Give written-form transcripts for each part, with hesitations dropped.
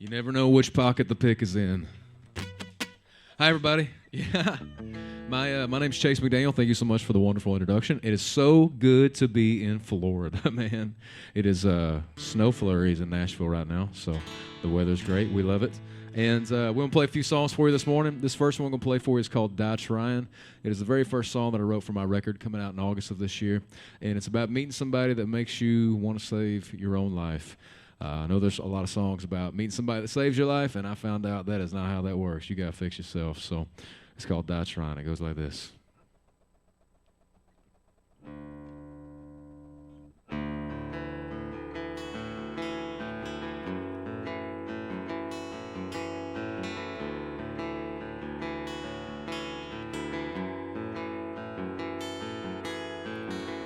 You never know which pocket the pick is in. Hi, everybody. Yeah, my name's Chase McDaniel. Thank you so much for the wonderful introduction. It is so good to be in Florida, man. It is snow flurries in Nashville right now, so the weather's great. We love it. And we're going to play a few songs for you this morning. This first one we're going to play for you is called Die Trying. It is the very first song that I wrote for my record coming out in August of this year. And it's about meeting somebody that makes you want to save your own life. I know there's a lot of songs about meeting somebody that saves your life, and I found out that is not how that works. You got to fix yourself. So it's called Die Trying. It goes like this.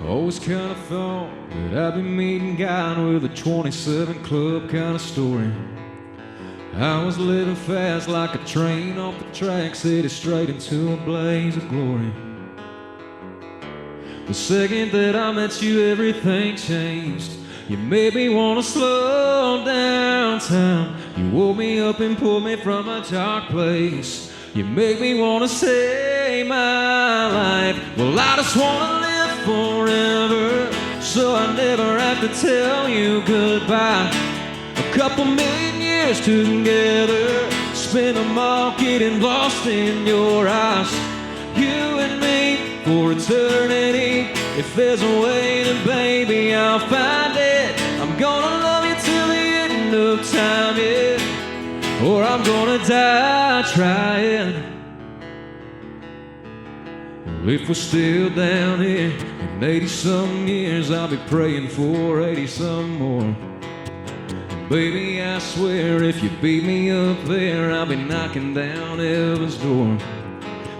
Always kind of thought that I'd be meeting God with a 27 club kind of story. I was living fast like a train off the tracks, headed straight into a blaze of glory. The second that I met you, everything changed. You made me want to slow down time. You woke me up and pulled me from a dark place. You make me want to save my life. Well, I just want to live forever, so I never have to tell you goodbye. A couple million years together, spend them all getting lost in your eyes. You and me for eternity. If there's a way, then baby I'll find it. I'm gonna love you till the end of time, yeah. Or I'm gonna die trying. If we're still down here in 80-some years, I'll be praying for 80-some more. Baby, I swear if you beat me up there, I'll be knocking down heaven's door.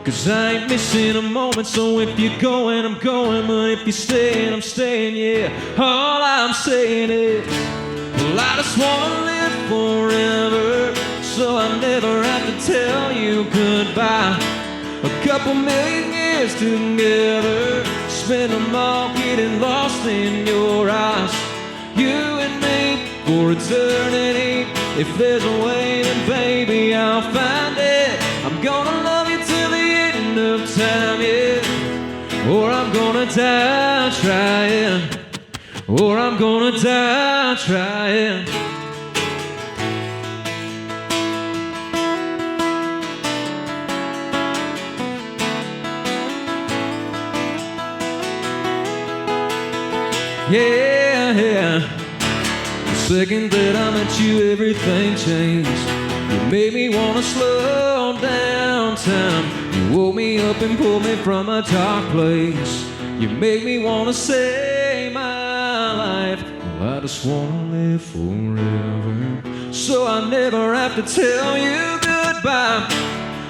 'Cause I ain't missing a moment, so if you're going, I'm going. But if you're staying, I'm staying, yeah. All I'm saying is, well, I just wanna live forever, so I never have to tell you goodbye. A couple million years together, spend them all getting lost in your eyes. You and me for eternity. If there's a way, then baby I'll find it. I'm gonna love you till the end of time, yeah. Or I'm gonna die trying. Or I'm gonna die trying. Yeah, the second that I met you, everything changed. You made me want to slow down time. You woke me up and pulled me from a dark place. You made me want to save my life. Well, I just want to live forever, so I never have to tell you goodbye.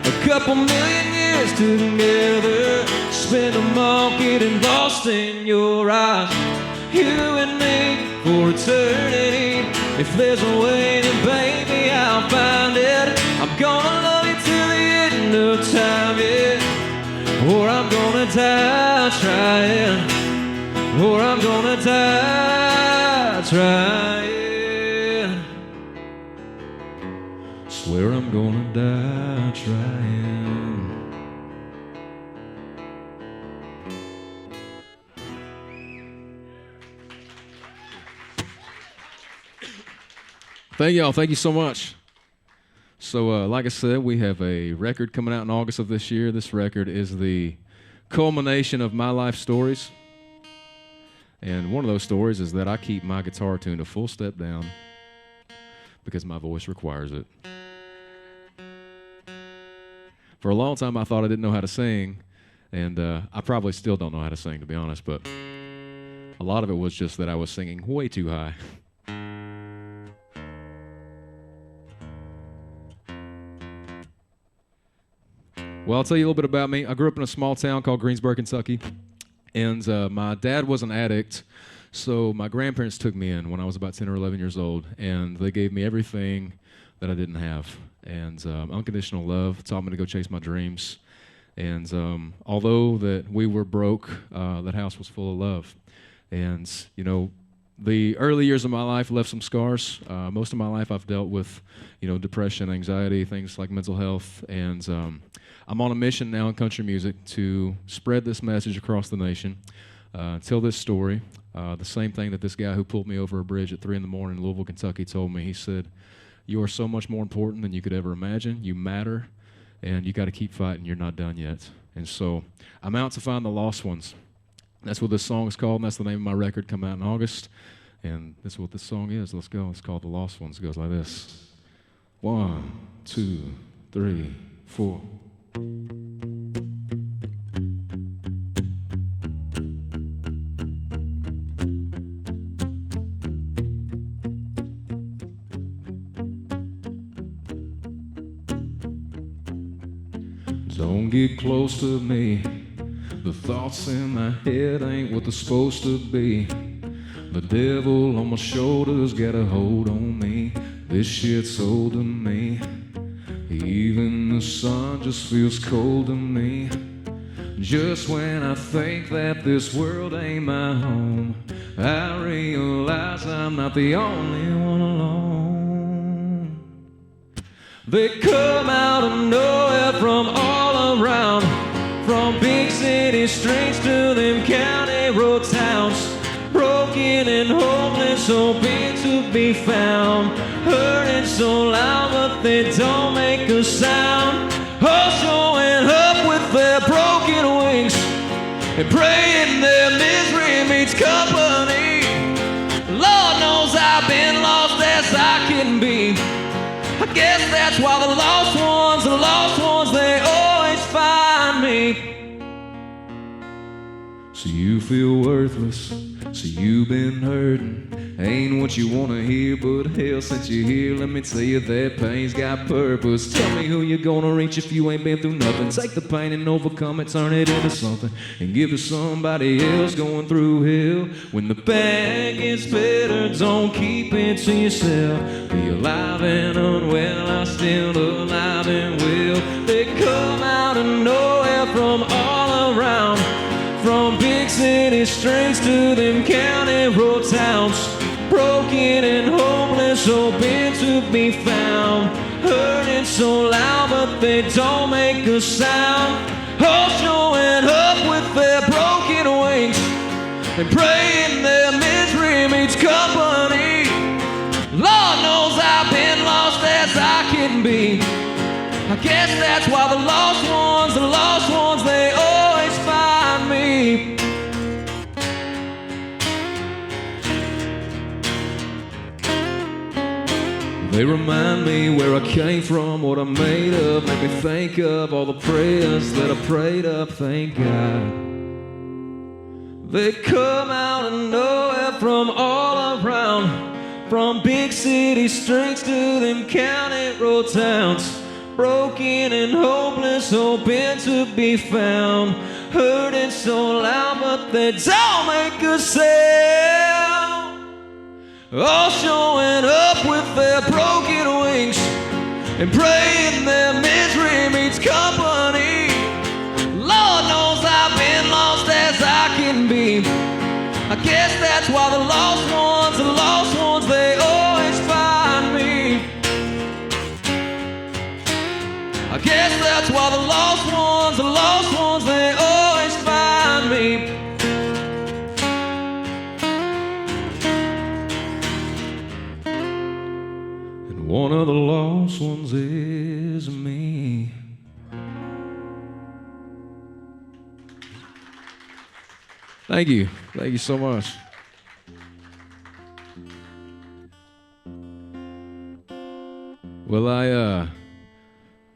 A couple million years together, spend them all getting lost in your eyes. You and me for eternity. If there's a way, then baby I'll find it. I'm gonna love you till the end of time, yeah. Or I'm gonna die trying. Or I'm gonna die trying. Swear I'm gonna die trying. Thank y'all. Thank you so much. So, like I said, we have a record coming out in August of this year. This record is the culmination of my life stories. And one of those stories is that I keep my guitar tuned a full step down because my voice requires it. For a long time, I thought I didn't know how to sing, and I probably still don't know how to sing, to be honest, but a lot of it was just that I was singing way too high. Well, I'll tell you a little bit about me. I grew up in a small town called Greensboro, Kentucky, and my dad was an addict, so my grandparents took me in when I was about 10 or 11 years old, and they gave me everything that I didn't have, and unconditional love, taught me to go chase my dreams, and although that we were broke, that house was full of love, and, you know, The early years of my life left some scars. Most of my life I've dealt with, depression, anxiety, things like mental health, and I'm on a mission now in country music to spread this message across the nation, tell this story, the same thing that this guy who pulled me over a bridge at 3 in the morning in Louisville, Kentucky told me. He said, "You are so much more important than you could ever imagine. You matter, and you got to keep fighting. You're not done yet." And so I'm out to find the lost ones. That's what this song is called, and that's the name of my record, come out in August. And that's what this song is. Let's go. It's called The Lost Ones. It goes like this. 1, 2, 3, 4. Don't get close to me. The thoughts in my head ain't what they're supposed to be. The devil on my shoulders got a hold on me. This shit's old to me. Even the sun just feels cold to me. Just when I think that this world ain't my home, I realize I'm not the only one alone. They come out of nowhere from all around, from big city streets to them county road towns. Broken and homeless, hoping to be found. Hurting so loud, but they don't make a sound. All showing up with their broken wings and praying their misery meets company. Lord knows I've been lost as I can be. I guess that's why the lost ones, they always find me. So you feel worthless, so you've been hurting. Ain't what you wanna hear, but hell, since you're here, let me tell you that pain's got purpose. Tell me who you're gonna reach if you ain't been through nothing. Take the pain and overcome it, turn it into something, and give it to somebody else going through hell. When the bad gets better, don't keep it to yourself. Be alive and unwell, I'm still alive and well. They come out of nowhere from all around, from big city streets to them county road towns. Broken and hopeless, hoping to be found. Hurting so loud, but they don't make a sound. All showing up with their broken wings and praying their misery meets company. Lord knows I've been lost as I can be. I guess that's why the lost ones, they always find me. They remind me where I came from, what I'm made of, make me think of all the prayers that I prayed up, thank God. They come out of nowhere from all around, from big city streets to them county road towns. Broken and hopeless, hoping to be found. Hurting so loud, but they don't make a sound. All showing up with their broken wings and praying their misery meets company. Lord knows I've been lost as I can be. I guess that's why the lost ones, they always find me. I guess that's why the lost ones, they always find me. And one of the lost ones is me. Thank you. Thank you so much. Well, I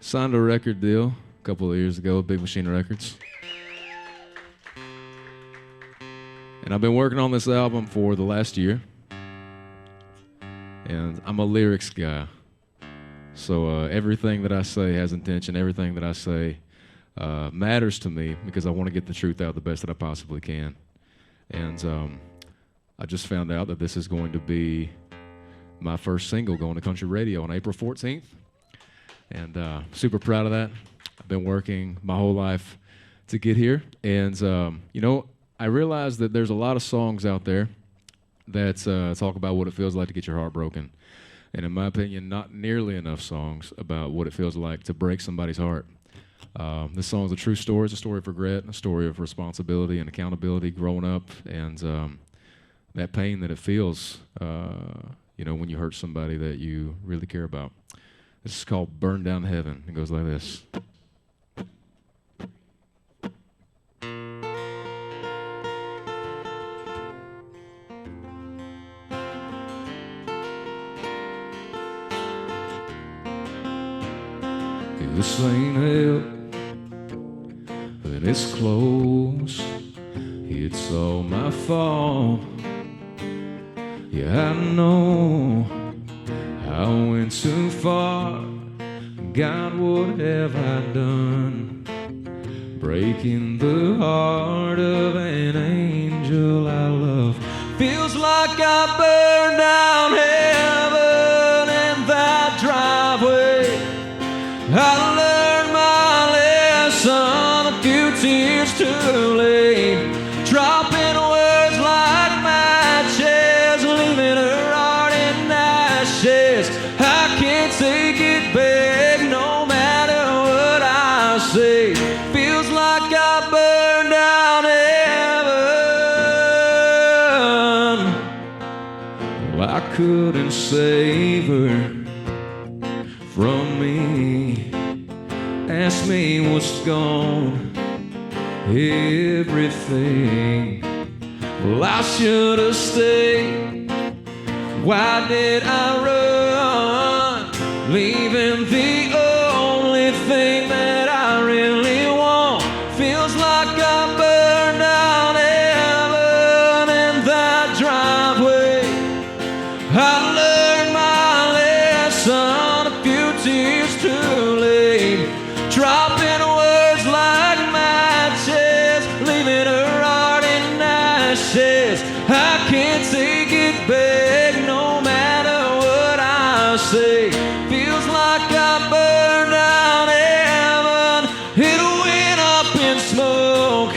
signed a record deal a couple of years ago with Big Machine Records. And I've been working on this album for the last year. And I'm a lyrics guy. So everything that I say has intention. Everything that I say matters to me because I want to get the truth out the best that I possibly can. And I just found out that this is going to be my first single going to country radio on April 14th. And super proud of that. I've been working my whole life to get here. And, I realized that there's a lot of songs out there that talk about what it feels like to get your heart broken. And in my opinion, not nearly enough songs about what it feels like to break somebody's heart. This song is a true story. It's a story of regret, a story of responsibility and accountability growing up, and that pain that it feels, when you hurt somebody that you really care about. This is called Burn Down Heaven. It goes like this. This ain't hell, but it's close. It's all my fault. Yeah, I know I went too far. God, what have I done? Breaking the heart of an angel I love. Feels like I burned down heaven in that driveway. I learned my lesson a few tears too late. Dropping words like matches, leaving her heart in ashes. I can't take it back no matter what I say. Feels like I burned down heaven. Well, I couldn't save her from me. Ask me what's gone, everything. Well, I should have stayed. Why did I run? Leaving the only thing that I really want. Feels like I burned down heaven in that driveway. I learned my lesson a few tears too late. Dropping words like matches, leaving her heart in ashes. I can't take it back no matter what I say. Feels like I burned down heaven. It went up in smoke.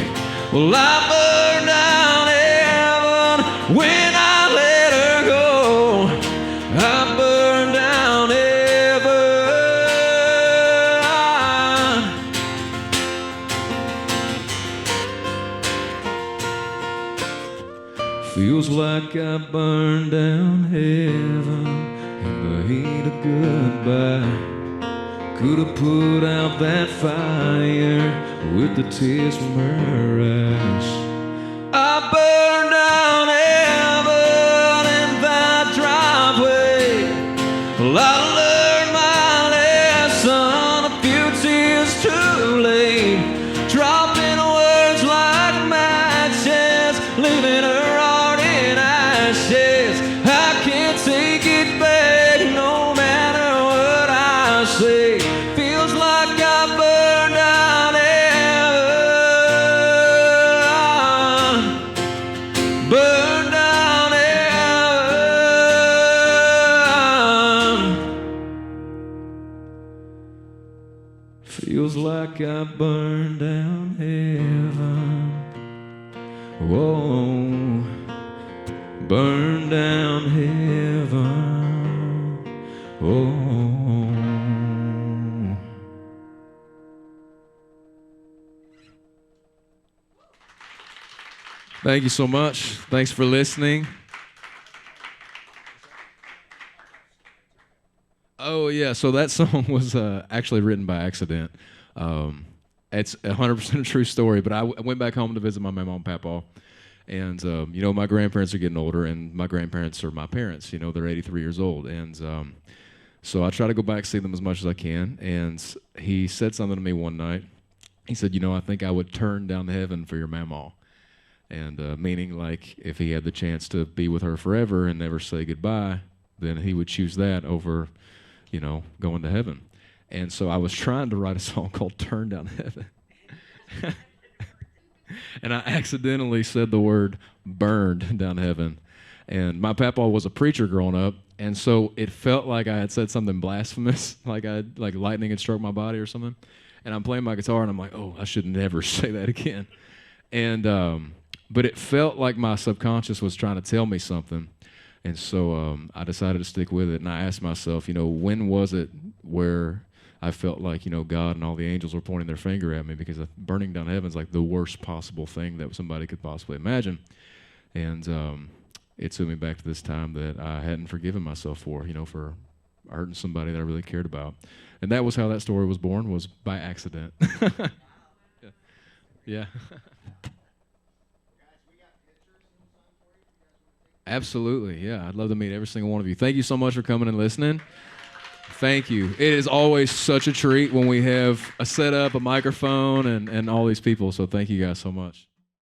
Well, I burned down heaven when I let her go. I burned down heaven. Feels like I burned down heaven in the heat of goodbye. Could have put out that fire with the tears from her eyes. I burned down heaven in that driveway. Well, I learned my lesson a few tears too late. Dropping words like matches, leaving her heart in ashes. I can't take it back no matter what I say. Feels like I burned down heaven. Burned down heaven. Feels like I burned down heaven. Whoa. Burn down heaven. Oh. Thank you so much. Thanks for listening. Oh, yeah. So that song was actually written by accident. It's 100% a true story, but I went back home to visit my mom and papa. And, my grandparents are getting older, and my grandparents are my parents. They're 83 years old. And so I try to go back, see them as much as I can. And he said something to me one night. He said, I think I would turn down heaven for your mamaw. And meaning, like, if he had the chance to be with her forever and never say goodbye, then he would choose that over, going to heaven. And so I was trying to write a song called Turn Down Heaven. And I accidentally said the word burned down heaven. And my papa was a preacher growing up, and so it felt like I had said something blasphemous, like lightning had struck my body or something. And I'm playing my guitar, and I'm like, oh, I should never say that again. And but it felt like my subconscious was trying to tell me something. And so I decided to stick with it. And I asked myself, when was it where I felt like, God and all the angels were pointing their finger at me, because burning down heaven is like the worst possible thing that somebody could possibly imagine. And it took me back to this time that I hadn't forgiven myself for hurting somebody that I really cared about. And that was how that story was born, was by accident. Yeah. Absolutely, yeah. I'd love to meet every single one of you. Thank you so much for coming and listening. Thank you. It is always such a treat when we have a setup, a microphone, and all these people. So thank you guys so much.